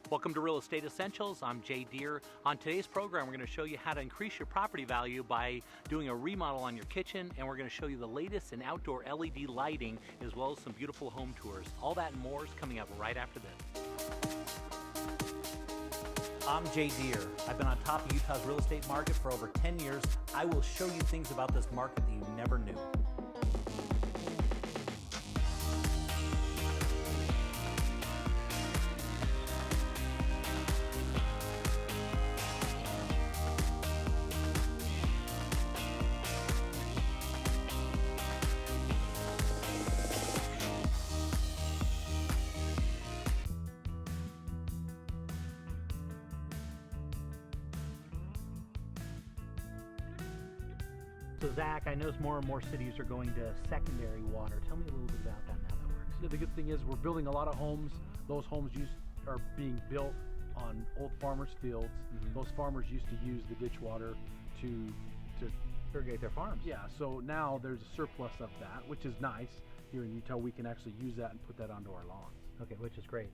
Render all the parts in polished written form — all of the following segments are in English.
Welcome to Real Estate Essentials. I'm Jay Deher. On today's program, we're going to show you how to increase your property value by doing a remodel on your kitchen, and we're going to show you the latest in outdoor LED lighting, as well as some beautiful home tours. All that and more is coming up right after this. I'm Jay Deher. I've been on top of Utah's real estate market for over 10 years. I will show you things about this market that you never knew. So Zach, I notice more and more cities are going to secondary water. Tell me a little bit about that and how that works. Yeah, the good thing is we're building a lot of homes. Those homes are being built on old farmers' fields. Mm-hmm. Those farmers used to use the ditch water to irrigate their farms. Yeah, so now there's a surplus of that, which is nice. Here in Utah, we can actually use that and put that onto our lawns. Okay, which is great.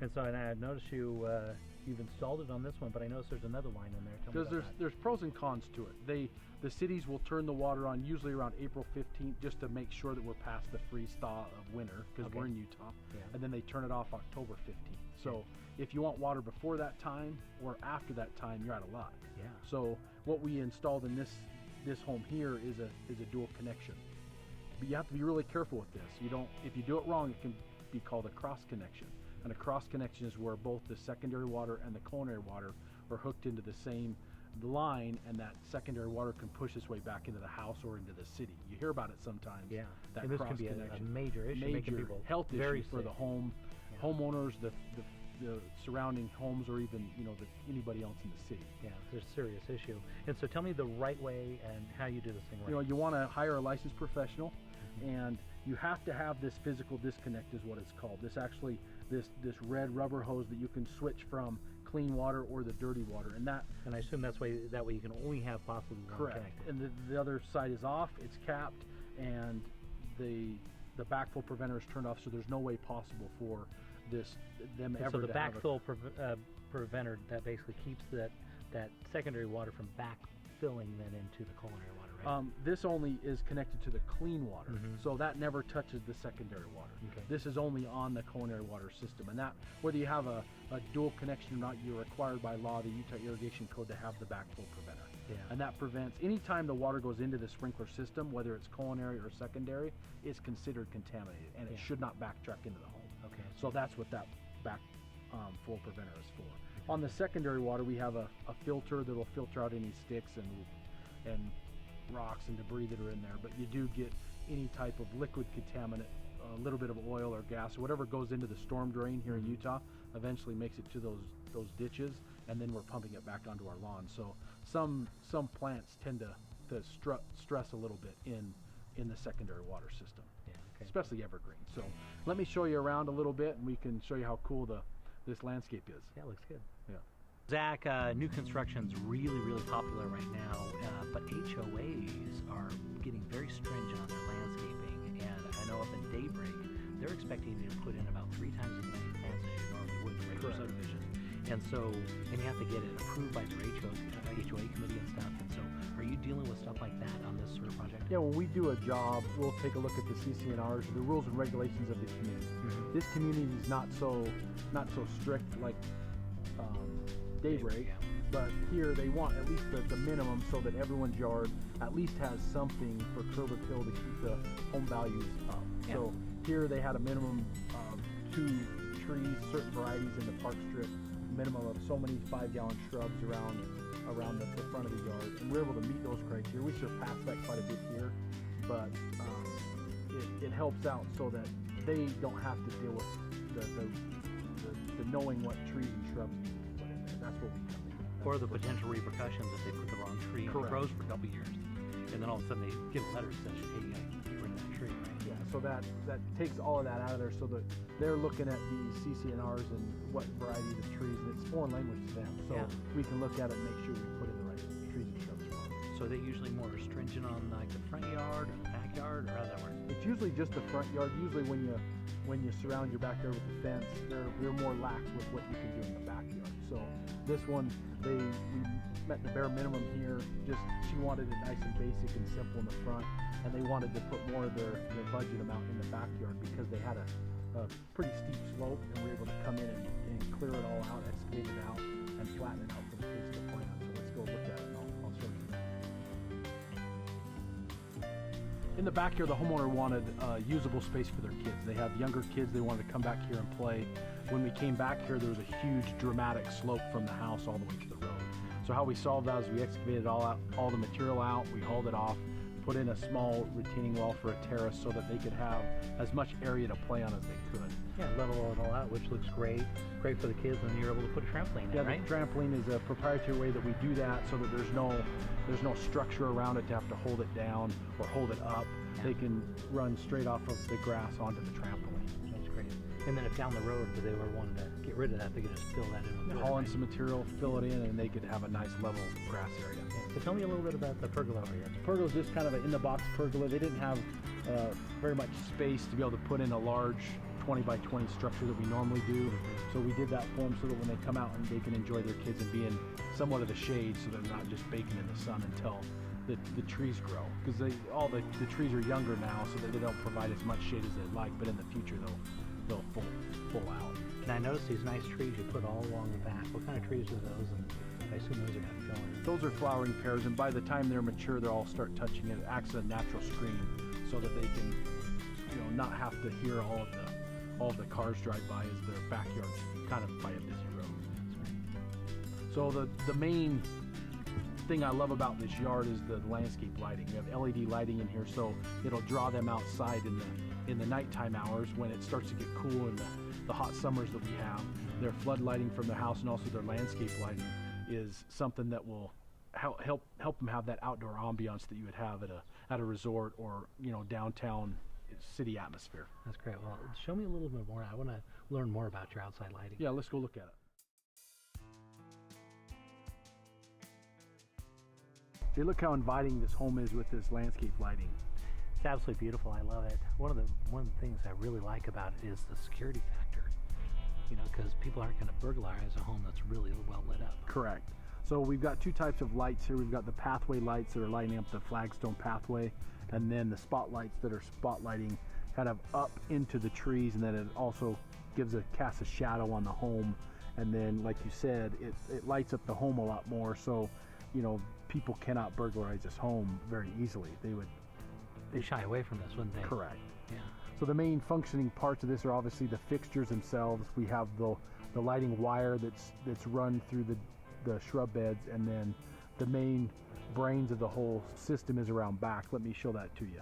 And so, and I noticed you've installed it on this one, but I noticed there's another line in there. Because there's pros and cons to it. The cities will turn the water on usually around April 15th just to make sure that we're past the freeze thaw of winter, because we're in Utah. Yeah. And then they turn it off October 15th. So if you want water before that time or after that time, you're out of luck. Yeah. So what we installed in this home here is a dual connection. But you have to be really careful with this. If you do it wrong, it can be called a cross connection. And a cross connection is where both the secondary water and the culinary water are hooked into the same line, and that secondary water can push its way back into the house or into the city. You hear about it sometimes. Yeah, that and this cross can be connection. a major issue, making people health very issue for sick. the homeowners, the surrounding homes, or even anybody else in the city. Yeah, it's a serious issue. And so tell me the right way and how you do this thing right. You want to hire a licensed professional, and you have to have this physical disconnect is what it's called. This red rubber hose that you can switch from clean water or the dirty water, and I assume that way you can only have possibly one correct. connected. And the other side is off, it's capped, and the backflow preventer is turned off, so there's no way possible for them ever. So the to backfill preventer that basically keeps that secondary water from backfilling then into the culinary water, right? This only is connected to the clean water, so that never touches the secondary water. Okay. This is only on the culinary water system, and that, whether you have a dual connection or not, you're required by law, the Utah Irrigation Code, to have the backflow preventer. Yeah. And that prevents, anytime the water goes into the sprinkler system, whether it's culinary or secondary, it's considered contaminated, and it should not backtrack into the home. Okay. So that's what that flow preventer is for. On the secondary water, we have a filter that will filter out any sticks and rocks and debris that are in there, but you do get any type of liquid contaminant, a little bit of oil or gas or whatever goes into the storm drain here in Utah eventually makes it to those ditches, and then we're pumping it back onto our lawn. So some plants tend to stress a little bit in the secondary water system, especially evergreen. So let me show you around a little bit, and we can show you how cool this landscape is. Yeah, it looks good. Yeah. Zach, new construction's really popular right now, but HOAs are getting very stringent on their landscaping, and I know up in Daybreak, they're expecting you to put in about 3 times as many plants as you normally would in a regular subdivision. And you have to get it approved by their HOA committee and stuff. And so, are you dealing with stuff like that on this sort of project? Yeah, when we do a job, we'll take a look at the CC&Rs, the rules and regulations of the community. Mm-hmm. This community is not so strict like Daybreak, but here they want at least the minimum so that everyone's yard at least has something for curb appeal to keep the home values up. Yeah. So here they had a minimum of 2 trees, certain varieties in the park strip, minimum of so many 5-gallon shrubs around the front of the yard, and we're able to meet those criteria. We surpassed that quite a bit here, but it helps out so that they don't have to deal with the knowing what trees and shrubs need to be put in there. That's what we come in. Or the potential repercussions if they put the wrong tree and it grows for a couple years, and then all of a sudden they get a letter that says, hey, you gotta get rid of that tree, right? Yeah, so that takes all of that out of there, so that they're looking at these CC&Rs and what variety of trees, and it's foreign language to them, so we can look at it and make sure we put in the right trees and shrubs for them. So are they usually more stringent on like the front yard or the backyard, or how does that work? It's usually just the front yard. Usually when you surround your backyard with the fence, they're more lax with what you can do in the back. this one, we met the bare minimum here. Just she wanted it nice and basic and simple in the front, and they wanted to put more of their budget amount in the backyard because they had a pretty steep slope, and we were able to come in and clear it all out, excavate it out, and flatten it out for the kids to play on. So let's go look at it, and I'll show you that. In the backyard, the homeowner wanted usable space for their kids. They have younger kids, they wanted to come back here and play. When we came back here, there was a huge dramatic slope from the house all the way to the road. So how we solved that is we excavated all the material out, we hauled it off, put in a small retaining wall for a terrace so that they could have as much area to play on as they could. Yeah, level it all out, which looks great for the kids, and you're able to put a trampoline in, right? The trampoline is a proprietary way that we do that so that there's no structure around it to have to hold it down or hold it up. Yeah. They can run straight off of the grass onto the trampoline. That's great. And then if down the road they were wanting to get rid of that, they could just fill that in with haul in some material, fill it in, and they could have a nice level grass area. Yeah. So tell me a little bit about the pergola over here. The pergola is just kind of an in-the-box pergola. They didn't have very much space to be able to put in a large 20 by 20 structure that we normally do. So we did that for them so that when they come out and they can enjoy their kids and be in somewhat of the shade so they're not just baking in the sun until the trees grow. Because all the trees are younger now, so that they don't provide as much shade as they'd like, but in the future they'll full out. And I noticed these nice trees you put all along the back. What kind of trees are those? And I assume those are going to fill in. Those are flowering pears, and by the time they're mature, they'll all start touching it. It acts as a natural screen so that they can, not have to hear all of the cars drive by as their backyard's kind of by a busy road. So the main thing I love about this yard is the landscape lighting. We have LED lighting in here, so it'll draw them outside in the nighttime hours when it starts to get cool in the hot summers that we have. Their flood lighting from their house and also their landscape lighting is something that will help them have that outdoor ambiance that you would have at a resort or downtown city atmosphere. That's great. Well, show me a little bit more. I want to learn more about your outside lighting. Yeah, let's go look at it. Jay, look how inviting this home is with this landscape lighting. It's absolutely beautiful. I love it. One of the things I really like about it is the security factor. Because people aren't going to burglarize a home that's really well lit up. Correct. So we've got two types of lights here. We've got the pathway lights that are lighting up the flagstone pathway, and then the spotlights that are spotlighting kind of up into the trees, and then it also casts a shadow on the home. And then, like you said, it lights up the home a lot more, so people cannot burglarize this home very easily. They shy away from this, wouldn't they? Correct. Yeah. So the main functioning parts of this are obviously the fixtures themselves. We have the lighting wire that's run through the shrub beds, and then the main brains of the whole system is around back. Let me show that to you.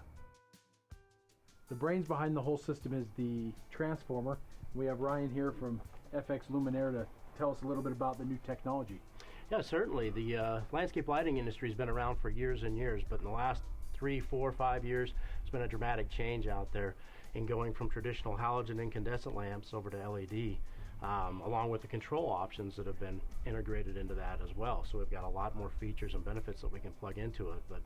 The brains behind the whole system is the transformer. We have Ryan here from FX Luminaire to tell us a little bit about the new technology. Yeah, certainly. The landscape lighting industry has been around for years and years, but in the last 3, 4, 5 years, there's been a dramatic change out there in going from traditional halogen incandescent lamps over to LED, along with the control options that have been integrated into that as well. So we've got a lot more features and benefits that we can plug into it. But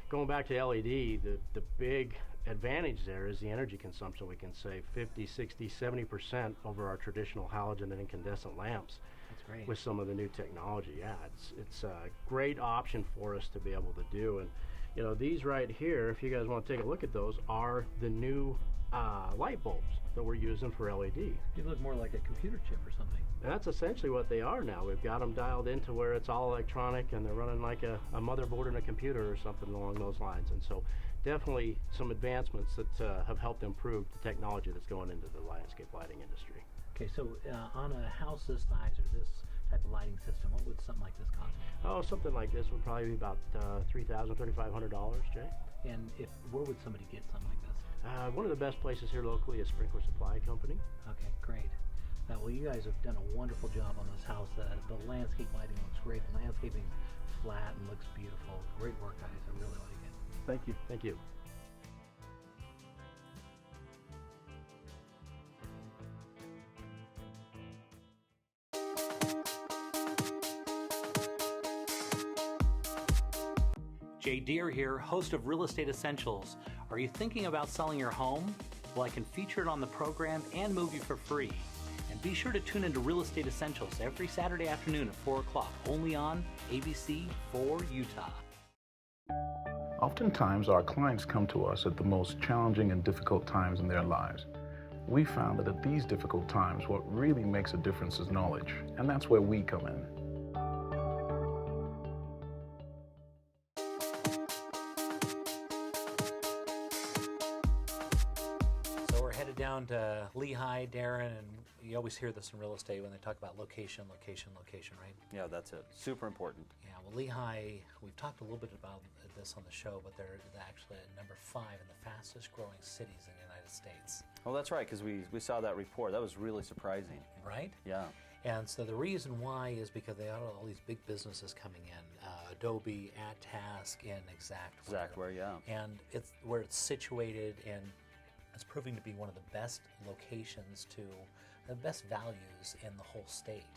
going back to LED, the big advantage there is the energy consumption. We can save 50, 60, 70% over our traditional halogen and incandescent lamps. That's great. With some of the new technology. Yeah, it's a great option for us to be able to do. And these right here, if you guys want to take a look at those, are the new light bulbs that we're using for LED. They look more like a computer chip or something. And that's essentially what they are now. We've got them dialed into where it's all electronic, and they're running like a motherboard in a computer or something along those lines. And so definitely some advancements that have helped improve the technology that's going into the landscape lighting industry. Okay, so on a house this size or this type of lighting system, what would something like this cost? Oh, something like this would probably be about $3,000, $3,500, Jay. And where would somebody get something like this? One of the best places here locally is Sprinkler Supply Company. Okay, great. Well, you guys have done a wonderful job on this house. The landscape lighting looks great. The landscaping's flat and looks beautiful. Great work, guys. I really like it. Thank you. Thank you. Jay Deher here, host of Real Estate Essentials. Are you thinking about selling your home? Well, I can feature it on the program and move you for free. And And be sure to tune into Real Estate Essentials every Saturday afternoon at 4 o'clock, only on ABC 4 Utah. Oftentimes, our clients come to us at the most challenging and difficult times in their lives. We found that at these difficult times, what really makes a difference is knowledge, and that's where we come in. So we're headed down to Lehigh, Darren, and you always hear this in real estate when they talk about location, location, location, right? Yeah, that's it. Super important. Yeah, well, Lehigh, we've talked a little bit about this on the show, but they're actually at number 5 in the fastest growing cities in the United States. Well, that's right, because we saw that report. That was really surprising. Right? Yeah. And so the reason why is because they have all these big businesses coming in, Adobe, AdTask, and Exactware. Exactware, yeah. And it's where it's situated, and it's proving to be one of the best locations to, the best values in the whole state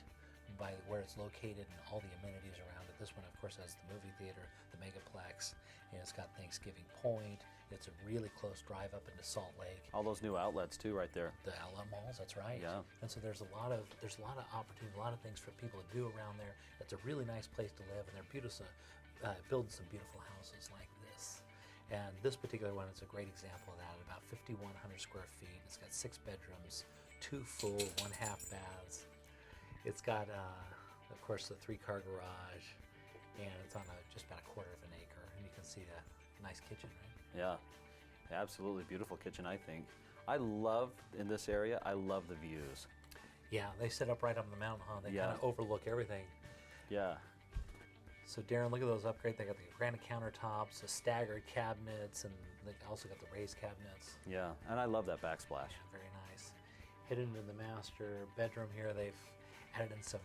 by where it's located and all the amenities around it. This one, of course, has the movie theater, the Megaplex, and it's got Thanksgiving Point. It's a really close drive up into Salt Lake. All those new outlets too, right there. The outlet malls, that's right. Yeah. And so there's a lot of opportunity, a lot of things for people to do around there. It's a really nice place to live, and they're beautiful, building some beautiful houses like this. And this particular one is a great example of that. About 5,100 square feet. It's got 6 bedrooms, 2 full, 1 half baths. It's got, of course, the 3-car garage, and it's on just about a quarter of an acre. And you can see the nice kitchen, right? Yeah. Absolutely beautiful kitchen, I think. I love, in this area, I love the views. Yeah, they sit up right on the mountain, huh? They Yeah. kind of overlook everything. Yeah. So Darren, look at those upgrades. They got the granite countertops, the staggered cabinets, and they also got the raised cabinets. Yeah, and I love that backsplash. Yeah, very nice. Hidden into the master bedroom here, they've added in some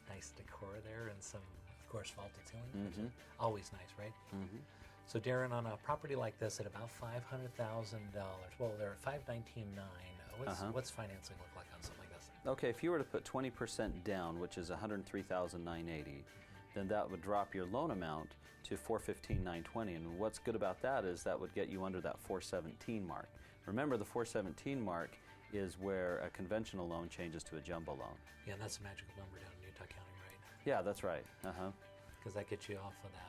nice decor there and some, of course, vaulted ceiling, which is always nice, right? Mm-hmm. So Darren, on a property like this at about $500,000, well, they're at $519,900. What's financing look like on something like this? Okay, if you were to put 20% down, which is $103,980, then that would drop your loan amount to $415,920. And what's good about that is that would get you under that $417 mark. Remember, the $417 mark is where a conventional loan changes to a jumbo loan. Yeah, and that's a magical number down in Utah County, right? Yeah, that's right. Because that gets you off of that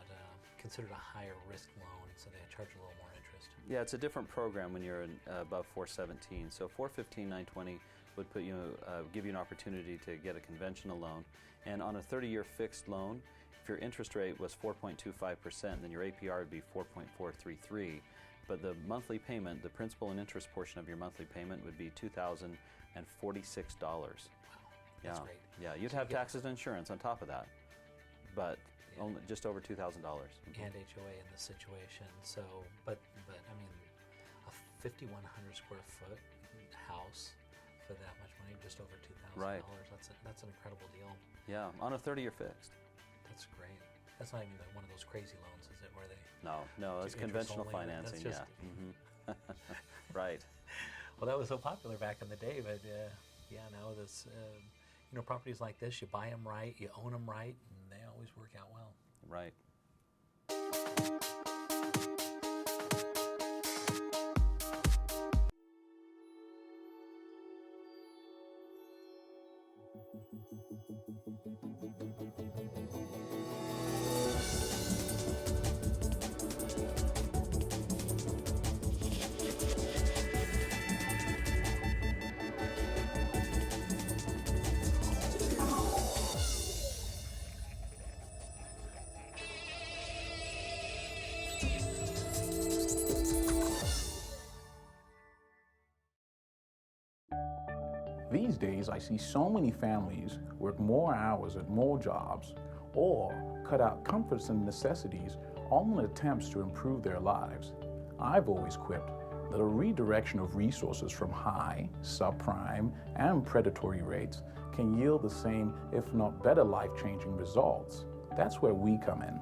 considered a higher risk loan, so they charge a little more interest. Yeah, it's a different program when you're above 417. So 415,920 would put you, give you an opportunity to get a conventional loan. And on a 30-year fixed loan, if your interest rate was 4.25%, then your APR would be 4.433. But the monthly payment, the principal and interest portion of your monthly payment would be $2,046. Wow, that's great. Yeah, you'd So have you get- taxes and insurance on top of that, but only just over $2,000. And HOA in this situation. So, but I mean, a 5,100 square foot house for that much money, just over $2,000. Right. That's an incredible deal. Yeah, on a 30-year fixed. That's great. That's not even like one of those crazy loans, is it? Where they No, it's do interest conventional only, financing. that's Yeah. Right. Well, that was so popular back in the day, but yeah, now this properties like this, you buy them right, you own them right, and they always work out well. Right. These days, I see so many families work more hours at more jobs or cut out comforts and necessities, all in attempts to improve their lives. I've always quipped that a redirection of resources from high, subprime, and predatory rates can yield the same, if not better, life-changing results. That's where we come in.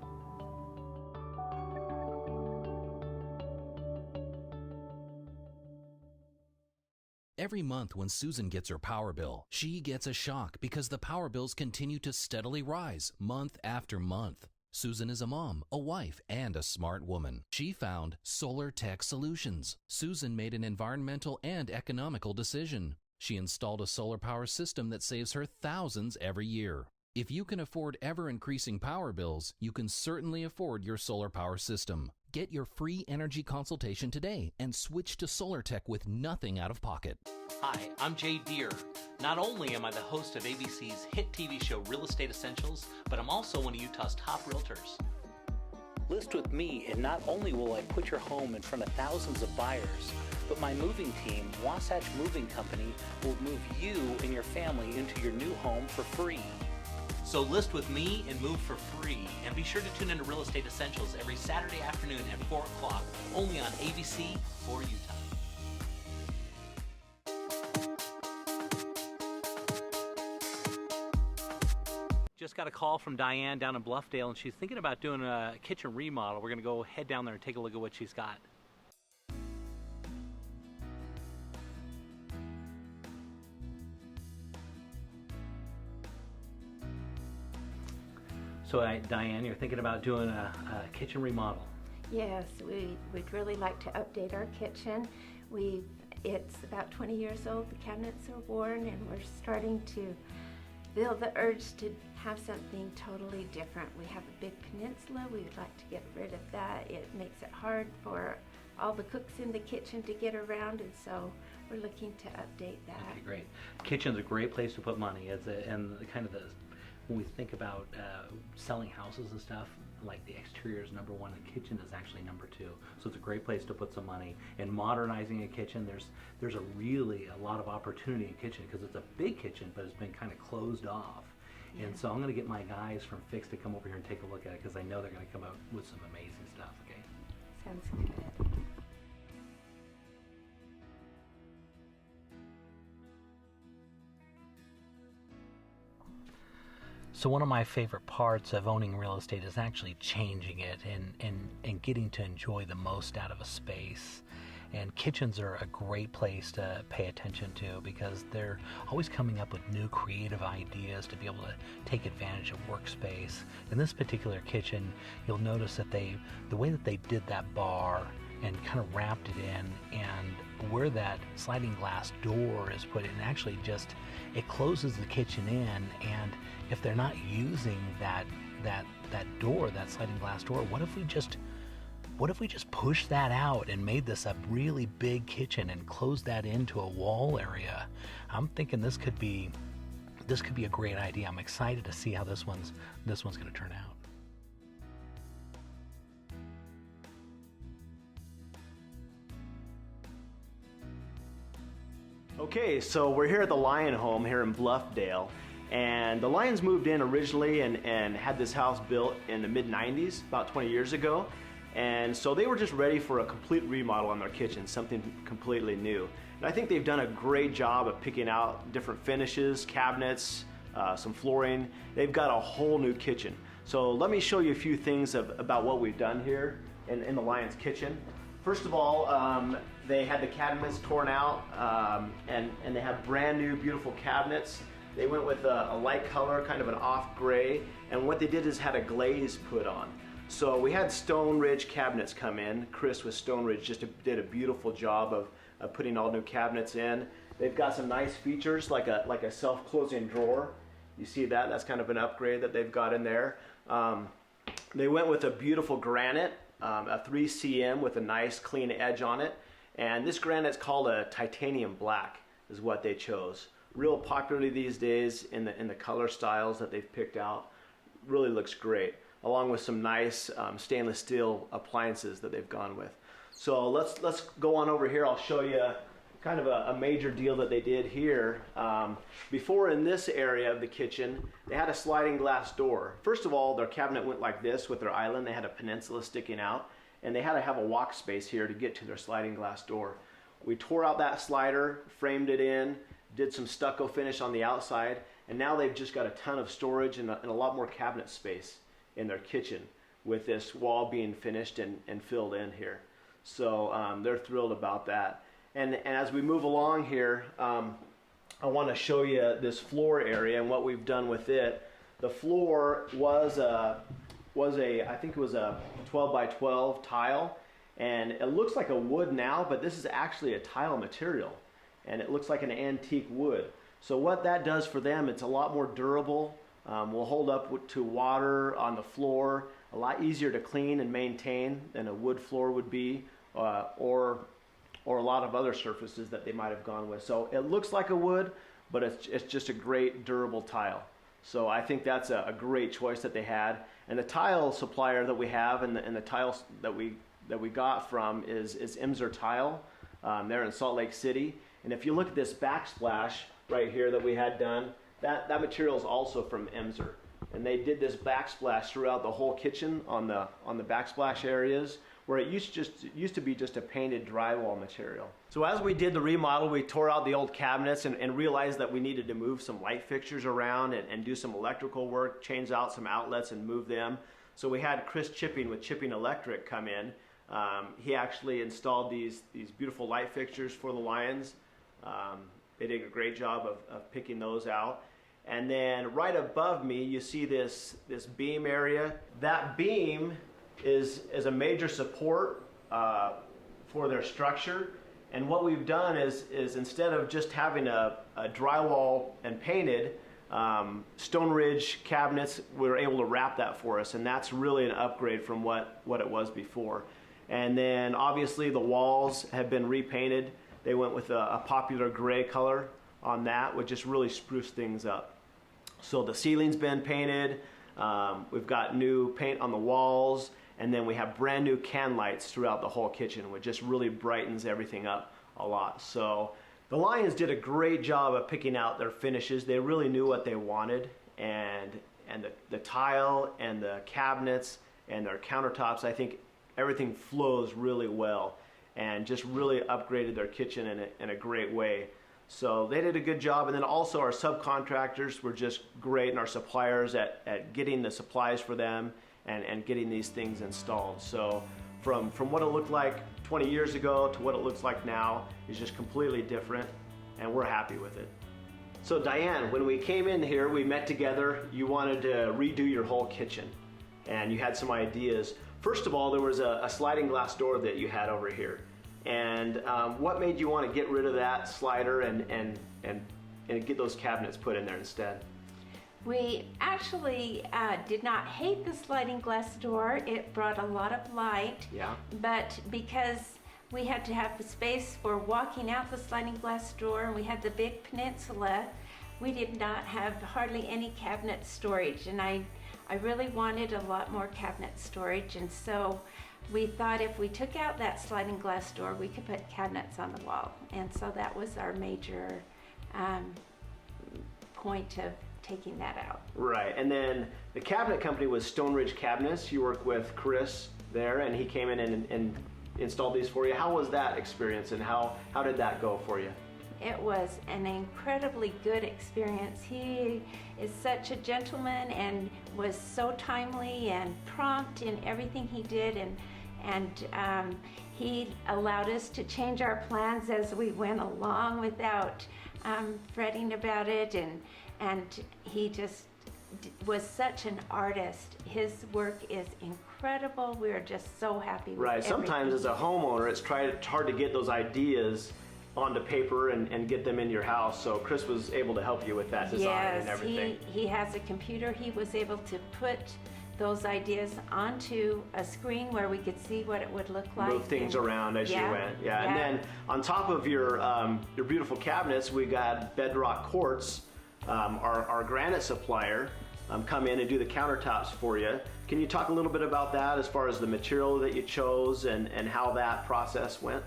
Every month when Susan gets her power bill, she gets a shock because the power bills continue to steadily rise month after month. Susan is a mom, a wife, and a smart woman. She found Solar Tech Solutions. Susan made an environmental and economical decision. She installed a solar power system that saves her thousands every year. If you can afford ever-increasing power bills, you can certainly afford your solar power system. Get your free energy consultation today and switch to SolarTech with nothing out of pocket. Hi, I'm Jay Deher. Not only am I the host of ABC's hit TV show Real Estate Essentials, but I'm also one of Utah's top realtors. List with me, and not only will I put your home in front of thousands of buyers, but my moving team, Wasatch Moving Company, will move you and your family into your new home for free. So list with me and move for free. And be sure to tune into Real Estate Essentials every Saturday afternoon at 4 o'clock, only on ABC for Utah. Just got a call from Diane down in Bluffdale, and she's thinking about doing a kitchen remodel. We're going to go head down there and take a look at what she's got. So, Diane, you're thinking about doing a kitchen remodel. Yes, we'd really like to update our kitchen. It's about 20 years old, the cabinets are worn, and we're starting to feel the urge to have something totally different. We have a big peninsula, we would like to get rid of that. It makes it hard for all the cooks in the kitchen to get around, and so we're looking to update that. Okay, great. Kitchen's a great place to put money. When we think about selling houses and stuff, like the exterior is number one, the kitchen is actually number two. So it's a great place to put some money. And modernizing a kitchen, there's a lot of opportunity in kitchen because it's a big kitchen, but it's been kind of closed off. Yeah. And so I'm going to get my guys from Fix to come over here and take a look at it because I know they're going to come out with some amazing stuff. Okay. Sounds good. So one of my favorite parts of owning real estate is actually changing it and getting to enjoy the most out of a space. And kitchens are a great place to pay attention to because they're always coming up with new creative ideas to be able to take advantage of workspace. In this particular kitchen, you'll notice that the way that they did that bar and kind of wrapped it in, and where that sliding glass door is put in, actually just it closes the kitchen in. And if they're not using that door, that sliding glass door, what if we just push that out and made this a really big kitchen and closed that into a wall area? I'm thinking this could be a great idea. I'm excited to see how this one's going to turn out. Okay, so we're here at the Lion home here in Bluffdale, and the Lions moved in originally and had this house built in the mid-90s, about 20 years ago, and so they were just ready for a complete remodel on their kitchen, something completely new. And I think they've done a great job of picking out different finishes, cabinets, some flooring. They've got a whole new kitchen. So let me show you a few things about what we've done here in the Lions kitchen. First of all, they had the cabinets torn out, and they have brand new beautiful cabinets. They went with a light color, kind of an off gray, and what they did is had a glaze put on. So we had Stone Ridge cabinets come in. Chris with Stone Ridge just did a beautiful job of putting all new cabinets in. They've got some nice features like a self-closing drawer. You see that? That's kind of an upgrade that they've got in there. They went with a beautiful granite, a 3cm with a nice clean edge on it. And this granite's called a titanium black is what they chose. Real popular these days in the color styles that they've picked out. Really looks great, along with some nice stainless steel appliances that they've gone with. So let's go on over here. I'll show you kind of a major deal that they did here. Before, in this area of the kitchen, they had a sliding glass door. First of all, their cabinet went like this with their island. They had a peninsula sticking out, and they had to have a walk space here to get to their sliding glass door. We tore out that slider, framed it in, did some stucco finish on the outside, and now they've just got a ton of storage and a lot more cabinet space in their kitchen with this wall being finished and filled in here. So they're thrilled about that. And as we move along here, I want to show you this floor area and what we've done with it. The floor was I think it was a 12 by 12 tile, and it looks like a wood now, but this is actually a tile material. and it looks like an antique wood. So what that does for them, it's a lot more durable, will hold up to water on the floor, a lot easier to clean and maintain than a wood floor would be, or a lot of other surfaces that they might have gone with. So it looks like a wood, but it's just a great durable tile. So I think that's a great choice that they had. And the tile supplier that we have and the tiles that we got from is Imser Tile. They're in Salt Lake City. And if you look at this backsplash right here that we had done, that material is also from Imser. And they did this backsplash throughout the whole kitchen on the backsplash areas, where it used to be just a painted drywall material. So as we did the remodel, we tore out the old cabinets and realized that we needed to move some light fixtures around and do some electrical work, change out some outlets and move them. So we had Chris Chipping with Chipping Electric come in. He actually installed these beautiful light fixtures for the Lions. They did a great job of picking those out. And then right above me, you see this beam area. That beam is a major support for their structure. And what we've done is instead of just having a drywall and painted, Stone Ridge cabinets, we were able to wrap that for us. And that's really an upgrade from what it was before. And then obviously the walls have been repainted. They went with a popular gray color on that, which just really spruced things up. So the ceiling's been painted. We've got new paint on the walls. And then we have brand new can lights throughout the whole kitchen, which just really brightens everything up a lot. So the Lions did a great job of picking out their finishes. They really knew what they wanted, and the tile and the cabinets and their countertops, I think everything flows really well and just really upgraded their kitchen in a great way. So they did a good job. And then also our subcontractors were just great, and our suppliers at getting the supplies for them and getting these things installed. So from what it looked like 20 years ago to what it looks like now is just completely different, and we're happy with it. So Diane, when we came in here, we met together. You wanted to redo your whole kitchen, and you had some ideas. First of all, there was a sliding glass door that you had over here. And what made you want to get rid of that slider and get those cabinets put in there instead? We actually did not hate the sliding glass door. It brought a lot of light. Yeah. But because we had to have the space for walking out the sliding glass door, and we had the big peninsula, we did not have hardly any cabinet storage. And I really wanted a lot more cabinet storage. And so we thought if we took out that sliding glass door, we could put cabinets on the wall. And so that was our major point of taking that out. Right, and then the cabinet company was Stone Ridge Cabinets. You worked with Chris there, and he came in and installed these for you. How was that experience, and how did that go for you? It was an incredibly good experience. He is such a gentleman and was so timely and prompt in everything he did, and he allowed us to change our plans as we went along without fretting about it, and he just was such an artist. His work is incredible. We're just so happy with Right, sometimes as a homeowner, it's hard to get those ideas onto paper and get them in your house. So Chris was able to help you with that design and everything. Yes, he has a computer. He was able to put those ideas onto a screen where we could see what it would look like. Move things around as you went. Yeah, and then on top of your beautiful cabinets, we got Bedrock Quartz, our granite supplier, come in and do the countertops for you. Can you talk a little bit about that as far as the material that you chose and how that process went?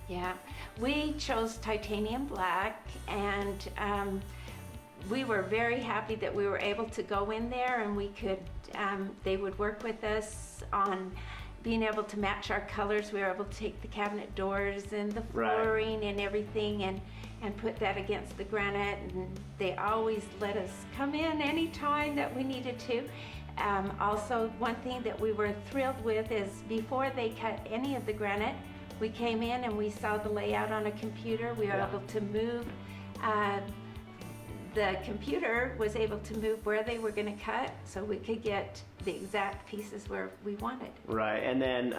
Yeah, we chose titanium black, and we were very happy that we were able to go in there and we could, they would work with us on being able to match our colors. We were able to take the cabinet doors and the flooring and everything and put that against the granite, and they always let us come in anytime that we needed to. Also, one thing that we were thrilled with is before they cut any of the granite, we came in and we saw the layout on a computer. We were able to move, the computer was able to move where they were going to cut, so we could get the exact pieces where we wanted. Right, and then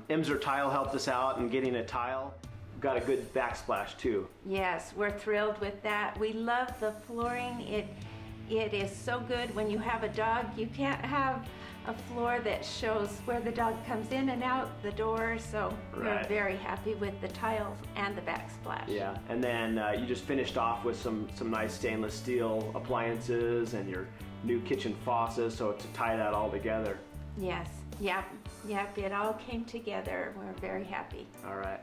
Imser Tile helped us out in getting a tile. got a good backsplash too. Yes, we're thrilled with that. We love the flooring. It is so good. When you have a dog, you can't have a floor that shows where the dog comes in and out the door, so we're Right. very happy with the tiles and the backsplash. Yeah, and then you just finished off with some nice stainless steel appliances and your new kitchen faucet, so to tie that all together. Yes, yep, it all came together. We're very happy. All right.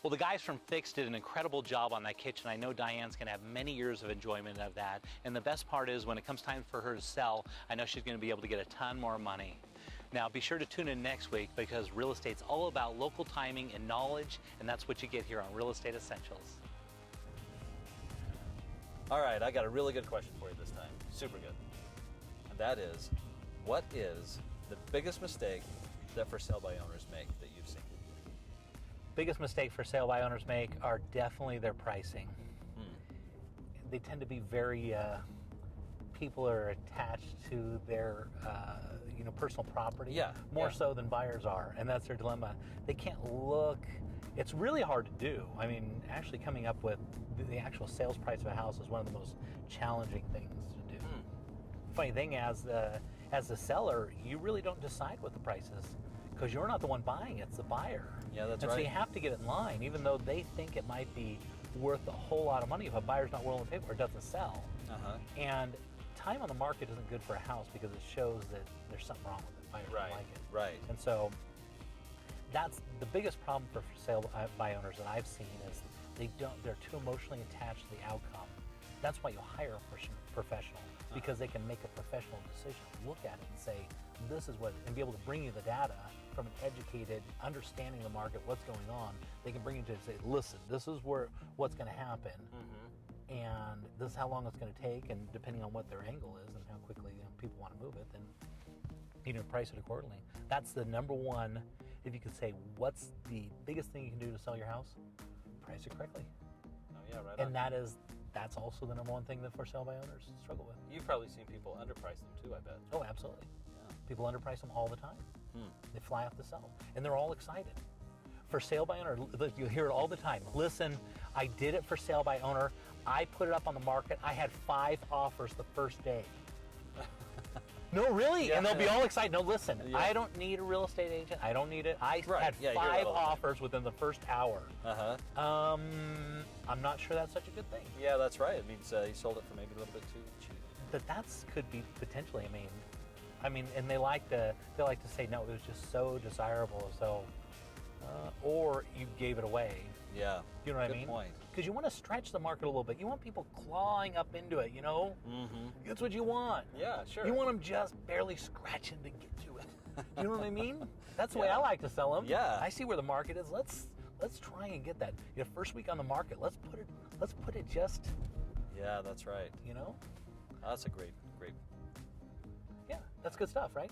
Well, the guys from Fix did an incredible job on that kitchen. I know Diane's going to have many years of enjoyment of that. And the best part is when it comes time for her to sell, I know she's going to be able to get a ton more money. Now, be sure to tune in next week because real estate's all about local timing and knowledge, and that's what you get here on Real Estate Essentials. All right, I got a really good question for you this time. Super good. And that is, what is the biggest mistake that for sale by owners make that you've seen? Biggest mistake for sale by owners make are definitely their pricing. They tend to be very, people are attached to their personal property more so than buyers are, and that's their dilemma. They can't look, it's really hard to do. I mean, actually coming up with the actual sales price of a house is one of the most challenging things to do. Funny thing, as the seller, you really don't decide what the price is because you're not the one buying, it's the buyer. Yeah, that's and right. So you have to get it in line, even though they think it might be worth a whole lot of money if a buyer's not willing to pay for it, it doesn't sell. And time on the market isn't good for a house because it shows that there's something wrong with it. Buyers don't like it. Right. And so that's the biggest problem for sale by owners that I've seen is they're too emotionally attached to the outcome. That's why you hire a professional, because they can make a professional decision, look at it and say, this is what, and be able to bring you the data from an educated, understanding the market, what's going on. They can bring you to say, listen, this is what's going to happen, and this is how long it's going to take, and depending on what their angle is and how quickly people want to move it, then you know, price it accordingly. That's the number one. If you could say, what's the biggest thing you can do to sell your house? Price it correctly. Oh yeah, right. And that's also the number one thing that for sale by owners struggle with. You've probably seen people underprice them too, I bet. Oh, absolutely. Yeah. People underprice them all the time. They fly off the sell, and they're all excited. For sale by owner, you hear it all the time. Listen, I did it for sale by owner. I put it up on the market. I had 5 offers the first day. No, really? Yeah. And they'll be all excited. No, listen, I don't need a real estate agent. I don't need it. I had 5 offers within the first hour. I'm not sure that's such a good thing. Yeah, that's right. It means you sold it for maybe a little bit too cheap. But could be potentially, I mean, and they like to say, no, it was just so desirable, so, or you gave it away. Yeah. You know what I mean? Good point. Because you want to stretch the market a little bit. You want people clawing up into it, you know? That's what you want. Yeah, sure. You want them just barely scratching to get to it. You know what I mean? That's the way I like to sell them. Yeah. I see where the market is. Let's try and get that. First week on the market, let's put it just. Yeah, that's right. You know? That's a great. Yeah, that's good stuff, right?